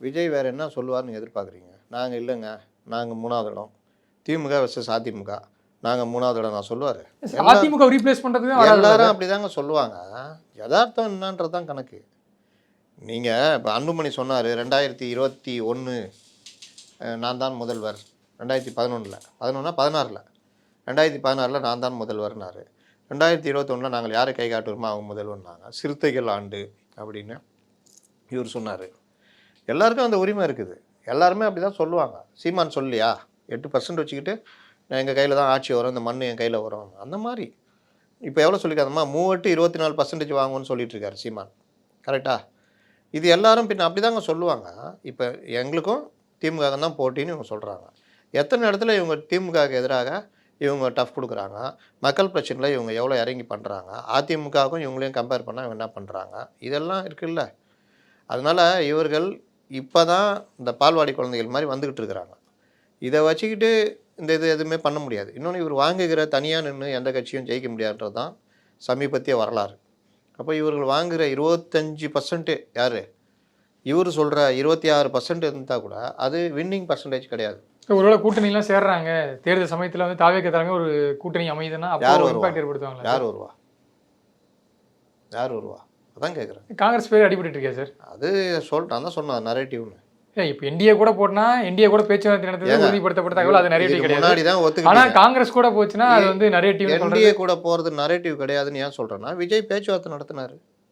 விஜய் வேறு என்ன சொல்லுவார்னு எதிர்பார்க்குறீங்க? நாங்கள் இல்லைங்க, நாங்கள் 3வது இடம், திமுக வெர்சஸ் அதிமுக, நாங்கள் 3வது இடம் நான் சொல்லுவார்? அதிமுக ரீப்ளேஸ் பண்ணுறதுக்கு எல்லாரும் அப்படி தாங்க சொல்லுவாங்க. யதார்த்தம் என்னன்றது தான் கணக்கு. நீங்கள் இப்போ அன்புமணி சொன்னார் 2021 நான் தான் முதல்வர், 2011 16 2016 நான் தான் முதல்வர்னாரு. 2021 நாங்கள் யாரை கை காட்டுவோமோ அவங்க முதல்வர்னாங்க. சிறுத்தைகள் ஆண்டு அப்படின்னு இவர் சொன்னார். எல்லாருக்கும் அந்த உரிமை இருக்குது, எல்லாருமே அப்படி தான் சொல்லுவாங்க. சீமான் சொல்லியா 8% வச்சுக்கிட்டு எங்கள் கையில் தான் ஆட்சி வரும், இந்த மண் என் கையில் வரும், அந்த மாதிரி. இப்போ எவ்வளோ சொல்லிக்காதம்மா 24% வாங்குவோன்னு சொல்லிட்டு இருக்காரு சீமான், கரெக்டா? இது எல்லாரும் பின்ன அப்படி தாங்க சொல்லுவாங்க. இப்போ எங்களுக்கும் திமுக தான் போட்டின்னு இவங்க சொல்கிறாங்க. எத்தனை இடத்துல இவங்க திமுகவுக்கு எதிராக இவங்க டஃப் கொடுக்குறாங்க, மக்கள் பிரச்சனையில் இவங்க எவ்வளோ இறங்கி பண்ணுறாங்க, அதிமுகவுக்கும் இவங்களையும் கம்பேர் பண்ணால் இவங்க என்ன பண்ணுறாங்க, இதெல்லாம் இருக்குல்ல. அதனால் இவர்கள் இப்போ தான் இந்த பால்வாடி குழந்தைகள் மாதிரி வந்துக்கிட்டு இருக்கிறாங்க. இதை வச்சுக்கிட்டு இந்த இது எதுவுமே பண்ண முடியாது. இன்னொன்று இவர் வாங்குகிற தனியாக நின்று எந்த கட்சியும் ஜெயிக்க முடியாதுன்றது தான் சமீபத்திய வரலாறு. அப்போ இவர்கள் வாங்குகிற 25% யார், இவர் சொல்கிற 26% இருந்தால் கூட அது வின்னிங் பர்சன்டேஜ் கிடையாது. ஒருவேளை கூட்டணிலாம் சேர்றாங்க, தேர்தல் சமயத்தில் வந்து தாவேக தலைமை ஒரு கூட்டணி அமையுதுன்னா யார் இம்பாக்ட் ஏற்படுத்துவாங்க? யார் வருவா அதான் கேட்குறேன். காங்கிரஸ் பேர் அடிபட்டு இருக்கே சார். அது சொல்லிட்டான் தான் சொன்னேன் நரேட்டிவ்னு. இப்போ என்டிஏ கூட போனா என்டிஏ கூட பேச்சுவார்த்தை நடந்தது உறுதிப்படுத்தப்பட்ட தகவல், அது நரேட்டிவ் கிடையாது. முன்னாடி தான் ஒத்துக்கிட்டு. ஆனால் காங்கிரஸ் கூட போச்சுன்னா அது வந்து நரேட்டிவ். என்டிஏ கூட போகிறது நரேட்டிவ் கிடையாதுன்னு ஏன் சொல்கிறேன்னா, விஜய் பேச்சுவார்த்தை நடத்தினாரு.